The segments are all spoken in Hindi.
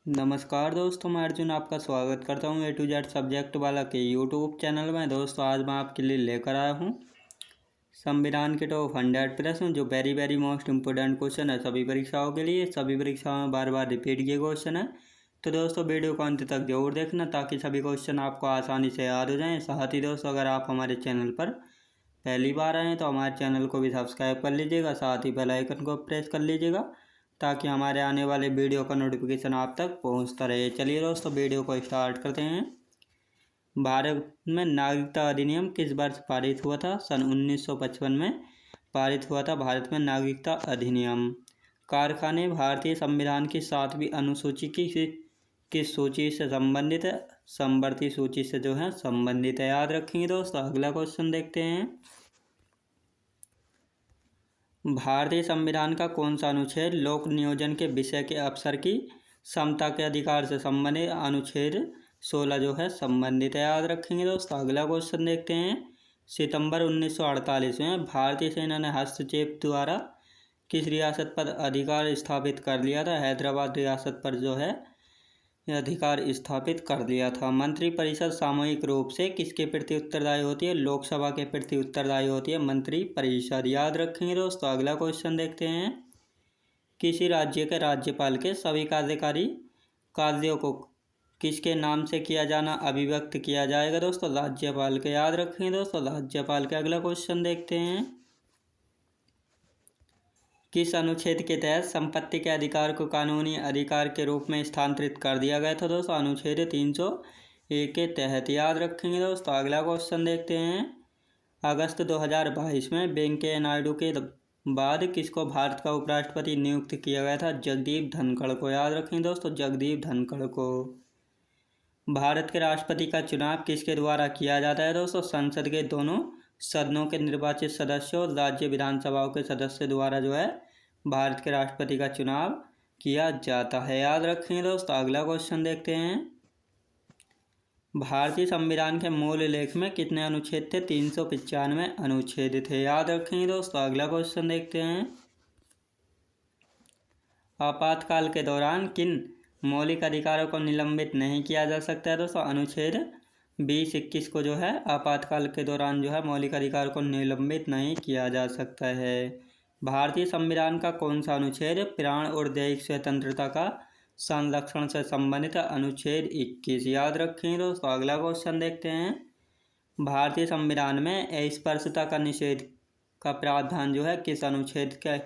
नमस्कार दोस्तों, मैं अर्जुन आपका स्वागत करता हूँ A to Z सब्जेक्ट वाला के यूट्यूब चैनल में। दोस्तों आज मैं आपके लिए लेकर आया हूँ संविधान के टॉप 100 प्रश्न जो वेरी मोस्ट इम्पोर्टेंट क्वेश्चन है सभी परीक्षाओं के लिए। सभी परीक्षाओं में बार बार रिपीट किए क्वेश्चन है, तो दोस्तों वीडियो को अंत तक जरूर देखना ताकि सभी क्वेश्चन आपको आसानी से याद हो जाएँ। साथ ही दोस्तों अगर आप हमारे चैनल पर पहली बार आए हैं तो हमारे चैनल को भी सब्सक्राइब कर लीजिएगा, साथ ही बेल आइकन को प्रेस कर लीजिएगा ताकि हमारे आने वाले वीडियो का नोटिफिकेशन आप तक पहुंचता रहे। चलिए दोस्तों वीडियो को स्टार्ट करते हैं। भारत में नागरिकता अधिनियम किस वर्ष पारित हुआ था? सन 1955 में पारित हुआ था भारत में नागरिकता अधिनियम। कारखाने भारतीय संविधान की 7वीं अनुसूची की सूची से संबंधित है, समवर्ती सूची से जो है संबंधित है, याद रखेंगे दोस्तों। अगला क्वेश्चन देखते हैं। भारतीय संविधान का कौन सा अनुच्छेद लोक नियोजन के विषय के अवसर की समता के अधिकार से संबंधित? अनुच्छेद 16 जो है संबंधित है, याद रखेंगे दोस्तों। अगला क्वेश्चन देखते हैं। सितंबर 1948 में भारतीय सेना ने हस्तक्षेप द्वारा किस रियासत पर अधिकार स्थापित कर लिया था? हैदराबाद रियासत पर जो है अधिकार स्थापित कर दिया था। मंत्रिपरिषद सामूहिक रूप से किसके प्रति उत्तरदायी होती है? लोकसभा के प्रति उत्तरदायी होती है मंत्रिपरिषद, याद रखेंगे दोस्तों। अगला क्वेश्चन देखते हैं। किसी राज्य के राज्यपाल के सभी कार्यकारी कार्यों को किसके नाम से किया जाना अभिव्यक्त किया जाएगा? दोस्तों राज्यपाल के, याद रखेंगे दोस्तों, राज्यपाल के। अगला क्वेश्चन देखते हैं। किस अनुच्छेद के तहत संपत्ति के अधिकार को कानूनी अधिकार के रूप में स्थानांतरित कर दिया गया था? दोस्तों अनुच्छेद 301 के तहत, याद रखेंगे दोस्तों। अगला क्वेश्चन देखते हैं। अगस्त 2022 में वेंकैया नायडू के बाद किसको भारत का उपराष्ट्रपति नियुक्त किया गया था? जगदीप धनखड़ को, याद रखेंगे दोस्तों, जगदीप धनखड़ को। भारत के राष्ट्रपति का चुनाव किसके द्वारा किया जाता है? दोस्तों संसद के दोनों सदनों के निर्वाचित सदस्यों और राज्य विधानसभाओं के सदस्य द्वारा जो है भारत के राष्ट्रपति का चुनाव किया जाता है, याद रखेंगे दोस्तों। अगला क्वेश्चन देखते हैं। भारतीय संविधान के मूल लेख में कितने अनुच्छेद थे? 395 अनुच्छेद थे, याद रखेंगे दोस्तों। अगला क्वेश्चन देखते हैं। आपातकाल के दौरान किन मौलिक अधिकारों को निलंबित नहीं किया जा सकता है? दोस्तों अनुच्छेद 20-21 को जो है आपातकाल के दौरान जो है मौलिक अधिकार को निलंबित नहीं किया जा सकता है। भारतीय संविधान का कौन सा अनुच्छेद प्राण और दैहिक स्वतंत्रता का संरक्षण से संबंधित? अनुच्छेद 21, याद रखेंगे दोस्तों। अगला क्वेश्चन देखते हैं। भारतीय संविधान में अस्पृश्यता का निषेध का प्रावधान जो है किस अनुच्छेद के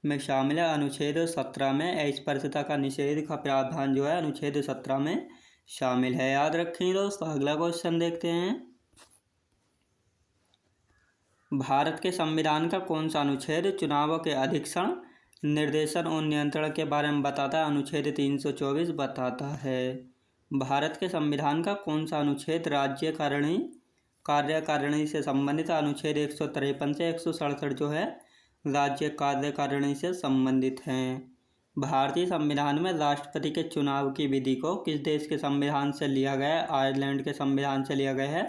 में शामिल है? अनुच्छेद 17 में अस्पृश्यता का निषेध का प्रावधान जो है अनुच्छेद 17 में शामिल है, याद रखेंगे दोस्तों। अगला क्वेश्चन देखते हैं। भारत के संविधान का कौन सा अनुच्छेद चुनावों के अधीक्षण, निर्देशन और नियंत्रण के बारे में बताता है? अनुच्छेद 324 बताता है। भारत के संविधान का कौन सा अनुच्छेद राज्य कार्यकारिणी से संबंधित? अनुच्छेद 153 से 167 जो है राज्य कार्यकारिणी से संबंधित हैं। भारतीय संविधान में राष्ट्रपति के चुनाव की विधि को किस देश के संविधान से लिया गया है? आयरलैंड के संविधान से लिया गया है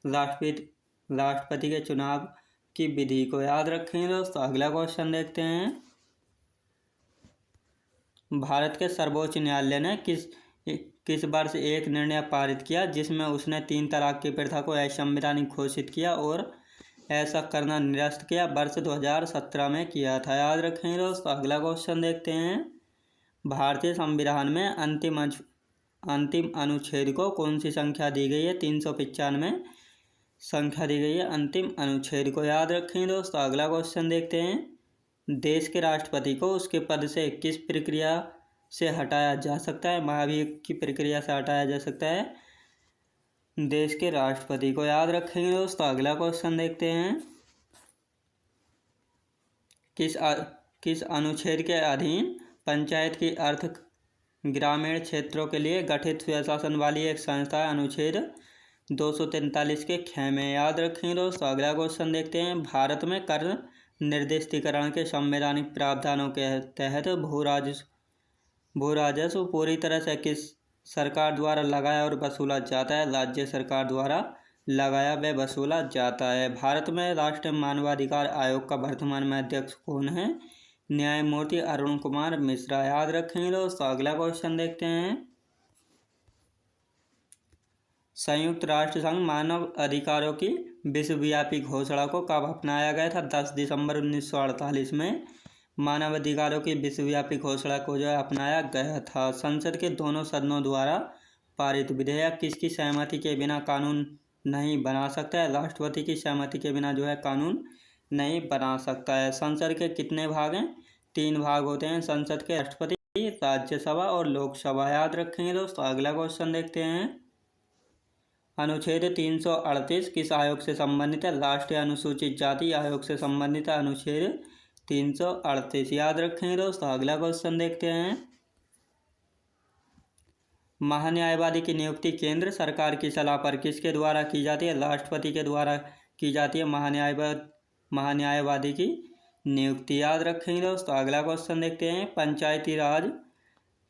राष्ट्रपति के चुनाव की विधि को, याद रखेंगे दोस्तों। अगला क्वेश्चन देखते हैं। भारत के सर्वोच्च न्यायालय ने किस वर्ष एक निर्णय पारित किया जिसमें उसने 3 तलाक की प्रथा को असंवैधानिक घोषित किया और ऐसा करना निरस्त किया? वर्ष 2017 में किया था, याद रखेंगे दोस्तों। अगला क्वेश्चन देखते हैं। भारतीय संविधान में अंतिम अनुच्छेद को कौन सी संख्या दी गई है? 395 संख्या दी गई है अंतिम अनुच्छेद को, याद रखेंगे दोस्तों। अगला क्वेश्चन देखते हैं। देश के राष्ट्रपति को उसके पद से किस प्रक्रिया से हटाया जा सकता है? महाभियोग की प्रक्रिया से हटाया जा सकता है देश के राष्ट्रपति को, याद रखेंगे दोस्तों। अगला क्वेश्चन देखते हैं। किस अनुच्छेद के अधीन पंचायत की अर्थ ग्रामीण क्षेत्रों के लिए गठित स्वशासन वाली एक संस्था है? अनुच्छेद 243 के ख में, याद रखेंगे दोस्तों। अगला क्वेश्चन देखते हैं। भारत में कर निर्दिष्टीकरण के संवैधानिक प्रावधानों के तहत भू राजस्व पूरी तरह से किस सरकार द्वारा लगाया और वसूला जाता है? राज्य सरकार द्वारा लगाया व वसूला जाता है। भारत में राष्ट्रीय मानवाधिकार आयोग का वर्तमान में अध्यक्ष कौन है? न्यायमूर्ति अरुण कुमार मिश्रा, याद रखेंगे दोस्तों। अगला क्वेश्चन देखते हैं। संयुक्त राष्ट्र संघ मानव अधिकारों की विश्वव्यापी घोषणा को कब अपनाया गया था? 10 दिसंबर 1948 में मानव अधिकारों की विश्वव्यापी घोषणा को जो है अपनाया गया था। संसद के दोनों सदनों द्वारा पारित विधेयक किसकी सहमति के बिना कानून नहीं बना सकता है? राष्ट्रपति की सहमति के बिना जो है कानून नहीं बना सकता है। संसद के कितने भाग हैं? 3 भाग होते हैं संसद के, राष्ट्रपति, राज्यसभा और लोकसभा। याद रखेंगे दोस्तों। अगला क्वेश्चन देखते हैं। अनुच्छेद 338 किस आयोग से संबंधित है? राष्ट्रीय अनुसूचित जाति आयोग से संबंधित है अनुच्छेद 338। याद रखेंगे दोस्तों। अगला क्वेश्चन देखते हैं। महान्यायवादी की नियुक्ति केंद्र सरकार की सलाह पर किसके द्वारा की जाती है? राष्ट्रपति के द्वारा की जाती है महान्यायवादी की नियुक्ति। याद रखेंगे दोस्तों। अगला क्वेश्चन देखते हैं। पंचायती राज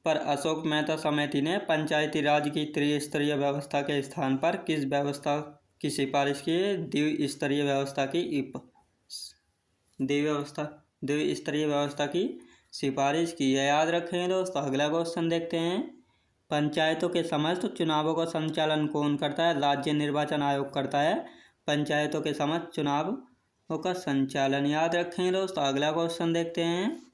पर अशोक मेहता समिति ने पंचायती राज की त्रिस्तरीय व्यवस्था के स्थान पर किस व्यवस्था की सिफारिश की है? द्विस्तरीय व्यवस्था की सिफारिश की है। याद रखें दोस्तों। अगला क्वेश्चन देखते हैं। पंचायतों के समस्त चुनावों का संचालन कौन करता है? राज्य निर्वाचन आयोग करता है पंचायतों के समस्त चुनावों का संचालन। याद रखें दोस्तों। अगला क्वेश्चन देखते हैं।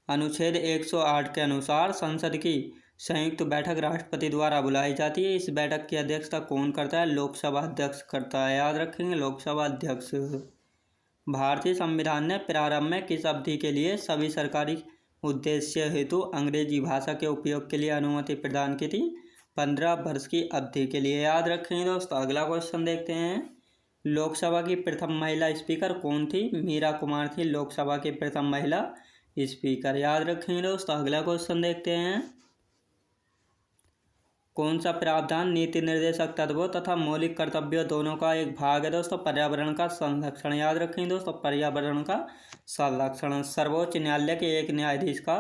अनुच्छेद 108 के अनुसार संसद की संयुक्त बैठक राष्ट्रपति द्वारा बुलाई जाती है। इस बैठक की अध्यक्षता कौन करता है? लोकसभा अध्यक्ष करता है। याद रखेंगे, लोकसभा अध्यक्ष। भारतीय संविधान ने प्रारंभ में किस अवधि के लिए सभी सरकारी उद्देश्य हेतु अंग्रेजी भाषा के उपयोग के लिए अनुमति प्रदान की थी? 15 वर्ष की अवधि के लिए। याद रखेंगे दोस्तों। अगला क्वेश्चन देखते हैं। लोकसभा की प्रथम महिला स्पीकर कौन थी? मीरा कुमार थी लोकसभा की प्रथम महिला स्पीकर। याद रखेंगे दोस्तों। अगला क्वेश्चन देखते हैं। कौन सा प्रावधान नीति निर्देशक तत्वों तथा मौलिक कर्तव्यों दोनों का एक भाग है दोस्तों? पर्यावरण का संरक्षण। याद रखेंगे दोस्तों। पर्यावरण का संरक्षण। सर्वोच्च न्यायालय के एक न्यायाधीश का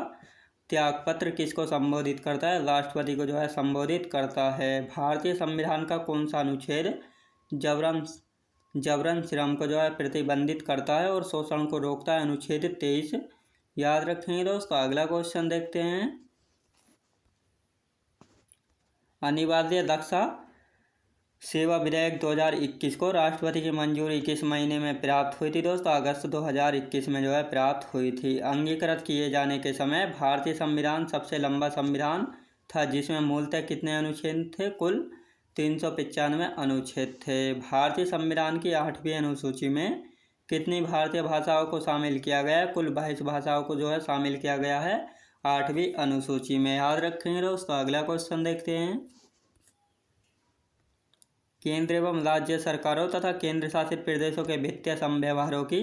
त्यागपत्र किसको संबोधित करता है? राष्ट्रपति को जो है संबोधित करता है। भारतीय संविधान का कौन सा अनुच्छेद जबरन श्रम को जो है प्रतिबंधित करता है और शोषण को रोकता है? अनुच्छेद 23। याद रखेंगे दोस्तों। अगला क्वेश्चन देखते हैं। अनिवार्य रक्षा सेवा विधेयक 2021 को राष्ट्रपति की मंजूरी किस महीने में प्राप्त हुई थी दोस्तों? अगस्त 2021 में जो है प्राप्त हुई थी। अंगीकृत किए जाने के समय भारतीय संविधान सबसे लंबा संविधान था, जिसमें मूलतः कितने अनुच्छेद थे? कुल 395 अनुच्छेद थे। भारतीय संविधान की 8वीं अनुसूची में कितनी भारतीय भाषाओं को शामिल किया गया है? कुल 22 भाषाओं को जो है शामिल किया गया है 8वीं अनुसूची में। याद रखेंगे दोस्तों। अगला क्वेश्चन देखते हैं। केंद्र एवं राज्य सरकारों तथा केंद्र शासित प्रदेशों के वित्तीय संव्यवहारों की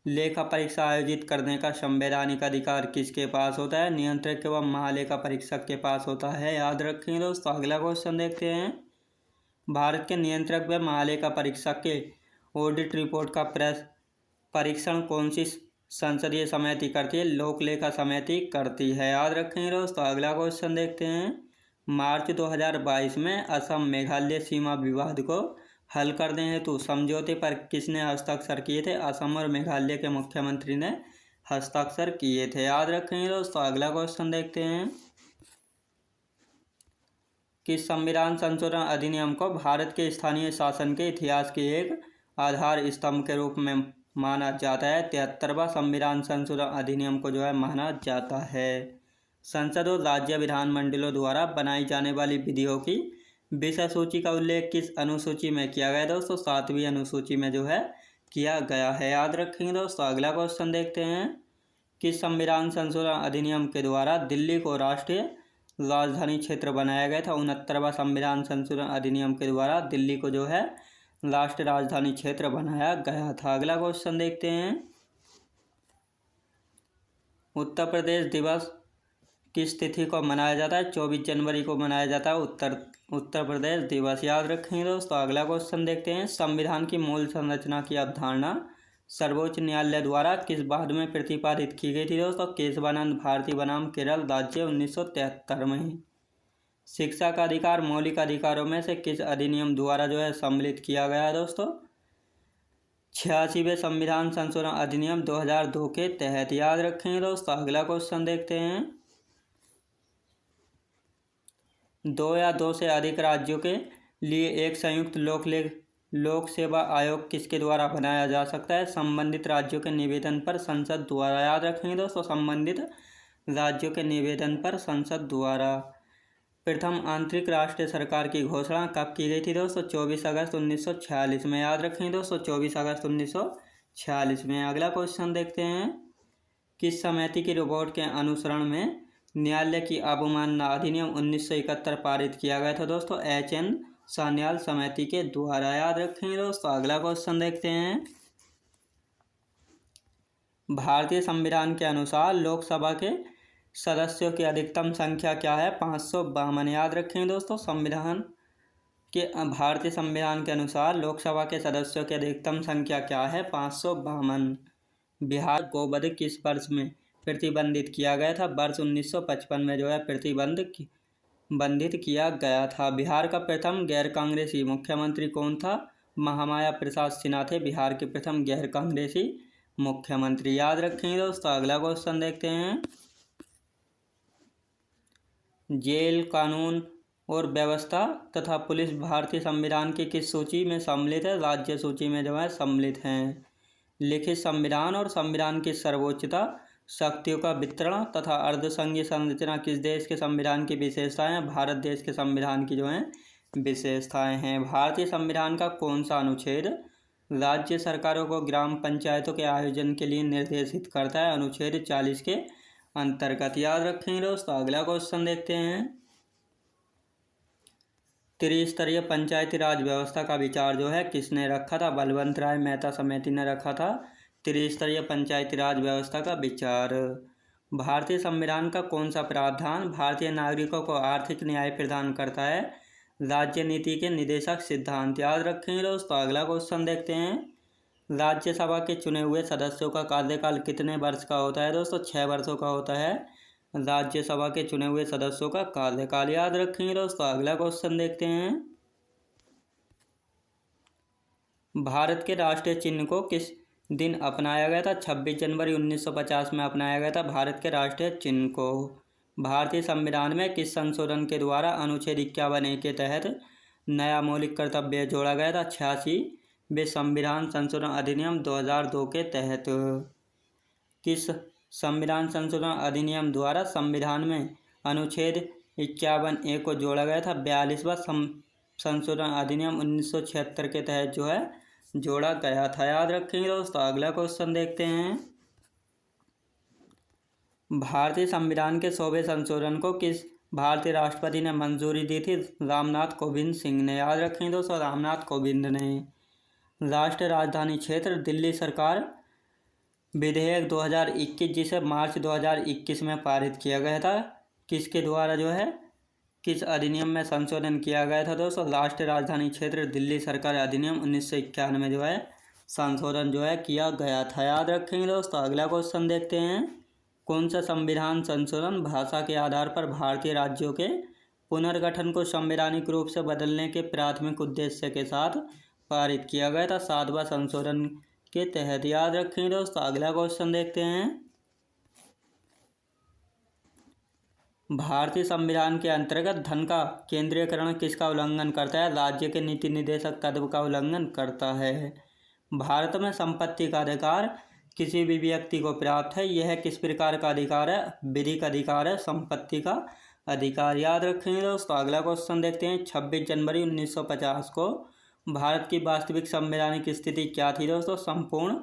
लेखा परीक्षा आयोजित करने का संवैधानिक अधिकार किसके पास होता है? नियंत्रक एवं महालेखा परीक्षक के पास होता है। याद रखेंगे दोस्तों। अगला क्वेश्चन देखते हैं। भारत के नियंत्रक व महालेखा परीक्षक के ऑडिट रिपोर्ट का परीक्षण कौन सी संसदीय समिति करती है? लोक लेखा समिति करती है। याद रखेंगे दोस्तों। अगला क्वेश्चन देखते हैं। मार्च 2022 में असम मेघालय सीमा विवाद को हल करने हेतु समझौते पर किसने हस्ताक्षर किए थे? असम और मेघालय के मुख्यमंत्री ने हस्ताक्षर किए थे। याद रखेंगे दोस्तों। अगला क्वेश्चन देखते हैं। किस संविधान संशोधन अधिनियम को भारत के स्थानीय शासन के इतिहास के एक आधार स्तंभ के रूप में माना जाता है? 73वां संविधान संशोधन अधिनियम को जो है माना जाता है। संसद और राज्य विधानमंडलों द्वारा बनाई जाने वाली विधियों की विषय सूची का उल्लेख किस अनुसूची में किया गया दोस्तों? 7वीं अनुसूची में जो है किया गया है। याद रखेंगे दोस्तों। अगला क्वेश्चन देखते हैं। किस संविधान संशोधन अधिनियम के द्वारा दिल्ली को राष्ट्रीय राजधानी क्षेत्र बनाया गया था? 69वां संविधान संशोधन अधिनियम के द्वारा दिल्ली को जो है राष्ट्रीय राजधानी क्षेत्र बनाया गया था। अगला क्वेश्चन देखते हैं। उत्तर प्रदेश दिवस किस तिथि को मनाया जाता है? 24 जनवरी को मनाया जाता है उत्तर प्रदेश दिवस। याद रखेंगे दोस्तों। अगला क्वेश्चन देखते हैं। संविधान की मूल संरचना की अवधारणा सर्वोच्च न्यायालय द्वारा किस बाद में प्रतिपादित की गई थी दोस्तों? केशवानंद भारती बनाम केरल राज्य 1973 में। शिक्षा का अधिकार मौलिक अधिकारों में से किस अधिनियम द्वारा जो है सम्मिलित किया गया है दोस्तों? 86वें संविधान संशोधन अधिनियम 2002 के तहत। याद रखेंगे दोस्तों। अगला क्वेश्चन देखते हैं। दो या दो से अधिक राज्यों के लिए एक संयुक्त लोक सेवा आयोग किसके द्वारा बनाया जा सकता है? संबंधित राज्यों के निवेदन पर संसद द्वारा। याद रखेंगे दोस्तों, संबंधित राज्यों के निवेदन पर संसद द्वारा। प्रथम आंतरिक राष्ट्रीय सरकार की घोषणा कब की गई थी दोस्तों? 24 अगस्त 1946 में। याद रखेंगे दोस्तों, 24 अगस्त 1946 में। अगला क्वेश्चन देखते हैं, किस समिति की रिपोर्ट के अनुसरण में न्यायालय की अवमानना अधिनियम 1971 पारित किया गया था दोस्तों? HN सान्याल समिति के द्वारा। याद रखेंगे दोस्तों। अगला क्वेश्चन देखते हैं, भारतीय संविधान के अनुसार लोकसभा के सदस्यों की अधिकतम संख्या क्या है? 552। याद रखेंगे दोस्तों, भारतीय संविधान के अनुसार लोकसभा के सदस्यों की अधिकतम संख्या क्या है? 552। बिहार गोवध किस वर्ष में प्रतिबंधित किया गया था? वर्ष 1955 में जो है प्रतिबंधित किया गया था। बिहार का प्रथम गैर कांग्रेसी मुख्यमंत्री कौन था? महामाया प्रसाद सिन्हा थे बिहार के प्रथम गैर कांग्रेसी मुख्यमंत्री। याद रखेंगे दोस्तों। अगला क्वेश्चन देखते हैं, जेल कानून और व्यवस्था तथा पुलिस भारतीय संविधान की किस सूची में सम्मिलित है? राज्य सूची में जो है सम्मिलित हैं। लिखित संविधान और संविधान की सर्वोच्चता, शक्तियों का वितरण तथा अर्धसंघीय संरचना किस देश के संविधान की विशेषताएं हैं? भारत देश के संविधान की जो है विशेषताएं हैं। भारतीय संविधान का कौन सा अनुच्छेद राज्य सरकारों को ग्राम पंचायतों के आयोजन के लिए निर्देशित करता है? अनुच्छेद 40 के अंतर्गत। याद रखेंगे दोस्तों। अगला क्वेश्चन देखते हैं, त्रिस्तरीय पंचायती राज व्यवस्था का विचार जो है किसने रखा था? बलवंत राय मेहता समिति ने रखा था त्रिस्तरीय पंचायती राज व्यवस्था का विचार। भारतीय संविधान का कौन सा प्रावधान भारतीय नागरिकों को आर्थिक न्याय प्रदान करता है? राज्य नीति के निदेशक सिद्धांत। याद रखेंगे दोस्तों। अगला क्वेश्चन देखते हैं, राज्यसभा के चुने हुए सदस्यों का कार्यकाल कितने वर्ष का होता है दोस्तों? 6 वर्षों का होता है राज्यसभा के चुने हुए सदस्यों का कार्यकाल। याद रखेंगे दोस्तों। अगला क्वेश्चन देखते हैं, भारत के राष्ट्रीय चिन्ह को किस दिन अपनाया गया था? 26 जनवरी 1950 में अपनाया गया था भारत के राष्ट्रीय चिन्ह को। भारतीय संविधान में किस संशोधन के द्वारा अनुच्छेद 51A के तहत नया मौलिक कर्तव्य जोड़ा गया था? 86वें संविधान संशोधन अधिनियम 2002 के तहत। किस संविधान संशोधन अधिनियम द्वारा संविधान में अनुच्छेद 51A को जोड़ा गया था? 42वां संशोधन अधिनियम 1976 के तहत जो है जोड़ा गया था। याद रखेंगे दोस्तों। अगला क्वेश्चन देखते हैं, भारतीय संविधान के 100वें संशोधन को किस भारतीय राष्ट्रपति ने मंजूरी दी थी? रामनाथ कोविंद सिंह ने। याद रखेंगे दोस्तों, रामनाथ कोविंद ने। राष्ट्रीय राजधानी क्षेत्र दिल्ली सरकार विधेयक 2021 जिसे मार्च 2021 में पारित किया गया था, किसके द्वारा जो है किस अधिनियम में संशोधन किया गया था दोस्तों? राष्ट्रीय राजधानी क्षेत्र दिल्ली सरकार अधिनियम 1991 में जो है संशोधन जो है किया गया था। याद रखेंगे दोस्तों। अगला क्वेश्चन देखते हैं, कौन सा संविधान संशोधन भाषा के आधार पर भारतीय राज्यों के पुनर्गठन को संवैधानिक रूप से बदलने के प्राथमिक उद्देश्य के साथ पारित किया गया था? 7वां संशोधन के तहत। याद रखेंगे दोस्तों। अगला क्वेश्चन देखते हैं, भारतीय संविधान के अंतर्गत धन का केंद्रीयकरण किसका उल्लंघन करता है? राज्य के नीति निदेशक तत्व का उल्लंघन करता है। भारत में संपत्ति का अधिकार किसी भी व्यक्ति को प्राप्त है। यह किस प्रकार का अधिकार है? विधिक अधिकार है, संपत्ति का अधिकार। याद रखेंगे दोस्तों। अगला क्वेश्चन देखते हैं, 26 जनवरी 1950 को भारत की वास्तविक संवैधानिक स्थिति क्या थी दोस्तों? संपूर्ण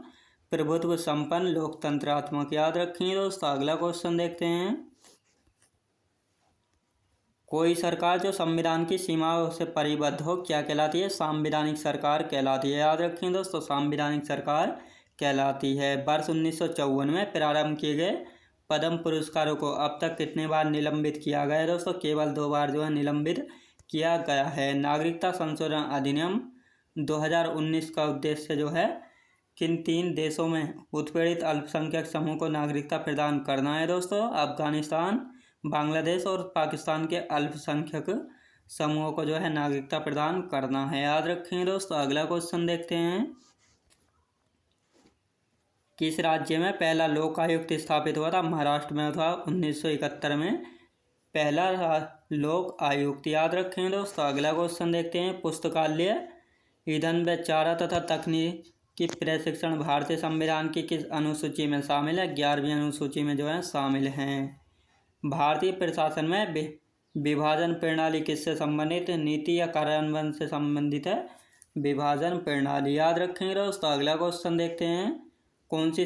प्रभुत्व संपन्न लोकतंत्रात्मक। याद रखेंगे दोस्तों। अगला क्वेश्चन देखते हैं, कोई सरकार जो संविधान की सीमाओं से परिबद्ध हो क्या कहलाती है? संवैधानिक सरकार कहलाती है। याद रखें दोस्तों, संवैधानिक सरकार कहलाती है। वर्ष 1954 में प्रारंभ किए गए पद्म पुरस्कारों को अब तक कितने बार निलंबित किया गया है दोस्तों? केवल 2 बार जो है निलंबित किया गया है। नागरिकता संशोधन अधिनियम 2019 का उद्देश्य जो है किन 3 देशों में उत्पीड़ित अल्पसंख्यक समूह को नागरिकता प्रदान करना है दोस्तों? अफगानिस्तान, बांग्लादेश और पाकिस्तान के अल्पसंख्यक समूहों को जो है नागरिकता प्रदान करना है। याद रखेंगे दोस्तों। अगला क्वेश्चन देखते हैं, किस राज्य में पहला लोक आयुक्त स्थापित हुआ था? महाराष्ट्र में हुआ 1971 में पहला लोक आयुक्त। याद रखें दोस्तों। अगला क्वेश्चन देखते हैं। पुस्तकालय, ईंधन व चारा तथा तकनीकी प्रशिक्षण भारतीय संविधान की किस अनुसूची में शामिल है? 11वीं अनुसूची में जो है शामिल हैं। भारतीय प्रशासन में विभाजन प्रणाली किससे संबंधित है? नीति या कार्यान्वयन से संबंधित है विभाजन प्रणाली। याद रखेंगे दोस्तों। अगला क्वेश्चन देखते हैं। कौन सी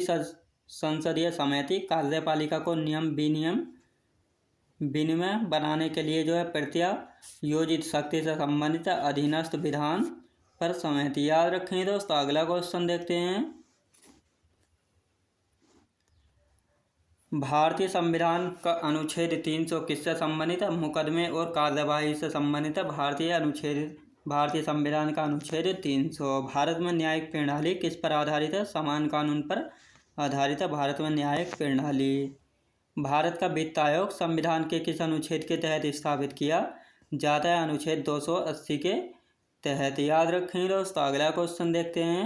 संसदीय समिति कार्यपालिका को नियम विनिमय बनाने के लिए जो है प्रत्यायोजित शक्ति से संबंधित है? अधीनस्थ विधान पर समिति। याद रखेंगे दोस्तों। अगला क्वेश्चन देखते हैं। भारतीय संविधान का अनुच्छेद 300 किससे संबंधित है? मुकदमे और कार्यवाही से संबंधित है भारतीय संविधान का अनुच्छेद 300। भारत में न्यायिक प्रणाली किस पर आधारित है? समान कानून पर आधारित है भारत में न्यायिक प्रणाली। भारत का वित्त आयोग संविधान के किस अनुच्छेद के तहत स्थापित किया जाता है? अनुच्छेद 280 के तहत। याद रखें दोस्तों। अगला क्वेश्चन देखते हैं।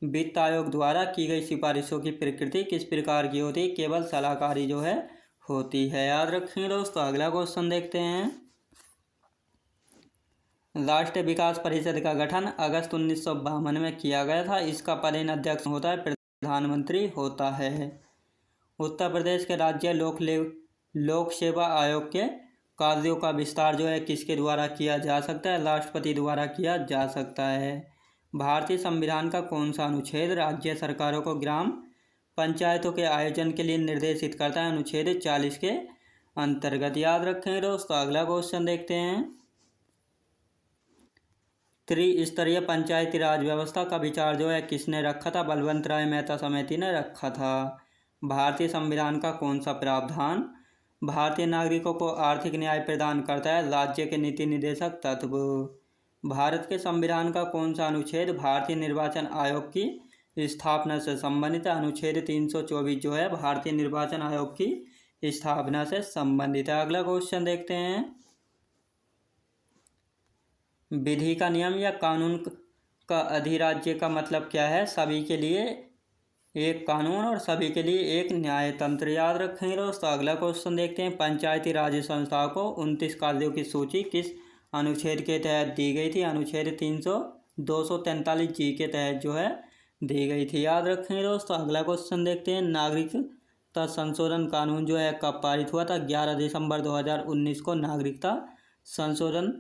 वित्त आयोग द्वारा की गई सिफारिशों की प्रकृति किस प्रकार की होती है? केवल सलाहकारी जो है होती है। याद रखें दोस्तों। अगला क्वेश्चन देखते हैं। राष्ट्रीय विकास परिषद का गठन अगस्त 1952 में किया गया था। इसका पदेन अध्यक्ष होता है प्रधानमंत्री होता है। उत्तर प्रदेश के राज्य लोक सेवा आयोग के कार्यों का विस्तार जो है किसके द्वारा किया जा सकता है? राष्ट्रपति द्वारा किया जा सकता है। भारतीय संविधान का कौन सा अनुच्छेद राज्य सरकारों को ग्राम पंचायतों के आयोजन के लिए निर्देशित करता है? अनुच्छेद 40 के अंतर्गत। याद रखें दोस्तों। अगला क्वेश्चन देखते हैं। त्रिस्तरीय पंचायती राज व्यवस्था का विचार जो है किसने रखा था? बलवंत राय मेहता समिति ने रखा था। भारतीय संविधान का कौन सा प्रावधान भारतीय नागरिकों को आर्थिक न्याय प्रदान करता है? राज्य के नीति निर्देशक तत्व। भारत के संविधान का कौन सा अनुच्छेद भारतीय निर्वाचन आयोग की स्थापना से संबंधित है? अनुच्छेद 324 जो है भारतीय निर्वाचन आयोग की स्थापना से संबंधित है। अगला क्वेश्चन देखते हैं। विधि का नियम या कानून का अधिराज्य का मतलब क्या है? सभी के लिए एक कानून और सभी के लिए एक न्यायतंत्र। याद रखेंगे दोस्तों। अगला क्वेश्चन देखते हैं। पंचायती राज संस्थाओं को 29 कार्यों की सूची किस अनुच्छेद के तहत दी गई थी? अनुच्छेद 243 जी के तहत जो है दी गई थी। याद रखेंगे दोस्तों। अगला क्वेश्चन देखते हैं। नागरिकता संशोधन कानून जो है कब पारित हुआ था? 11 दिसंबर 2019 को नागरिकता संशोधन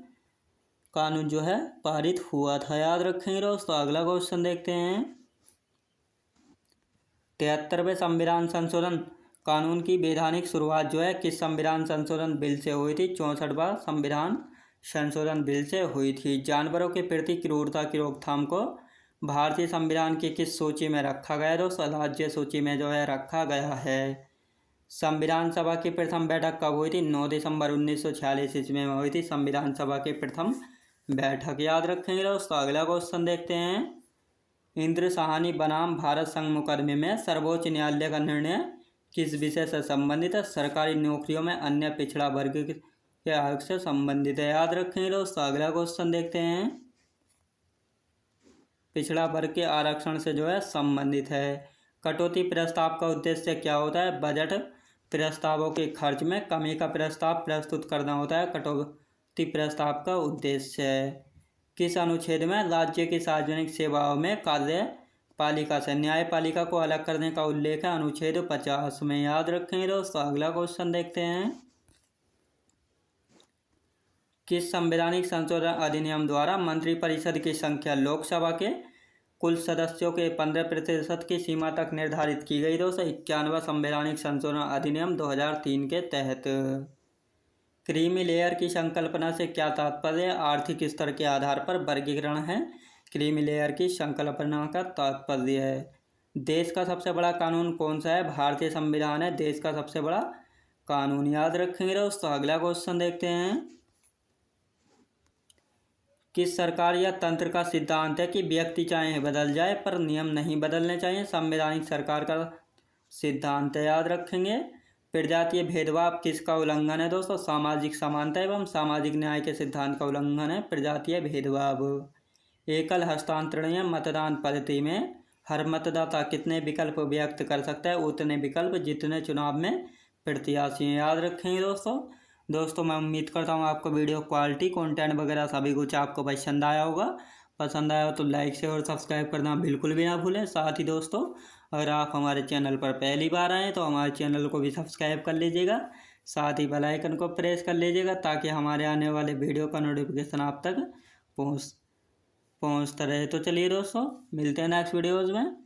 कानून जो है पारित हुआ था। याद रखेंगे दोस्तों। अगला क्वेश्चन देखते हैं। 73वें संविधान संशोधन कानून की वैधानिक शुरुआत जो है किस संविधान संशोधन बिल से हुई थी? 64वां संविधान संशोधन बिल से हुई थी। जानवरों के प्रति क्रूरता की रोकथाम को भारतीय संविधान की किस सूची में रखा गया है? दोस्तों राज्य सूची में जो है रखा गया है। संविधान सभा की प्रथम बैठक कब हुई थी? 9 दिसंबर 1946 ईस्वी में हुई थी संविधान सभा की प्रथम बैठक। याद रखेंगे दोस्तों। अगला क्वेश्चन देखते हैं। इंद्र साहनी बनाम भारत संघ मुकदमे में सर्वोच्च न्यायालय का निर्णय किस विषय से संबंधित है? सरकारी नौकरियों में अन्य पिछड़ा वर्ग के आयोग से संबंधित है। याद रखेंगे दोस्तों। अगला क्वेश्चन देखते हैं। पिछड़ा वर्ग के आरक्षण से जो है संबंधित है। कटौती प्रस्ताव का उद्देश्य क्या होता है? बजट प्रस्तावों के खर्च में कमी का प्रस्ताव प्रस्तुत करना होता है कटौती प्रस्ताव का उद्देश्य। किस अनुच्छेद में राज्य की सार्वजनिक सेवाओं में कार्यपालिका से न्यायपालिका को अलग करने का उल्लेख है? अनुच्छेद 50 में। याद रखेंगे दोस्तों। अगला क्वेश्चन देखते हैं। किस संवैधानिक संशोधन अधिनियम द्वारा मंत्रिपरिषद की संख्या लोकसभा के कुल सदस्यों के 15% की सीमा तक निर्धारित की गई? दोस्तों 91वां संवैधानिक संशोधन अधिनियम 2003 के तहत। क्रीमी लेयर की संकल्पना से क्या तात्पर्य है? आर्थिक स्तर के आधार पर वर्गीकरण है क्रीमी लेयर की संकल्पना का तात्पर्य है। देश का सबसे बड़ा कानून कौन सा है? भारतीय संविधान है देश का सबसे बड़ा कानून। याद रखेंगे दोस्तों। अगला क्वेश्चन देखते हैं। किस सरकार या तंत्र का सिद्धांत है कि व्यक्ति चाहे बदल जाए पर नियम नहीं बदलने चाहिए? संवैधानिक सरकार का सिद्धांत है। याद रखेंगे। प्रजातीय भेदभाव किसका उल्लंघन है? दोस्तों सामाजिक समानता एवं सामाजिक न्याय के सिद्धांत का उल्लंघन है प्रजातीय भेदभाव। एकल हस्तांतरणीय मतदान पद्धति में हर मतदाता कितने विकल्प व्यक्त कर सकता है? उतने विकल्प जितने चुनाव में प्रत्याशी हैं। याद रखेंगे दोस्तों। दोस्तों मैं उम्मीद करता हूँ आपको वीडियो क्वालिटी कंटेंट वगैरह सभी कुछ आपको पसंद आया होगा। पसंद आया हो तो लाइक शेयर और सब्सक्राइब करना बिल्कुल भी ना भूलें। साथ ही दोस्तों अगर आप हमारे चैनल पर पहली बार आएँ तो हमारे चैनल को भी सब्सक्राइब कर लीजिएगा। साथ ही बेल आइकन को प्रेस कर लीजिएगा ताकि हमारे आने वाले वीडियो का नोटिफिकेशन आप तक पहुँचता रहे। तो चलिए दोस्तों मिलते हैं नेक्स्ट वीडियोज़ में।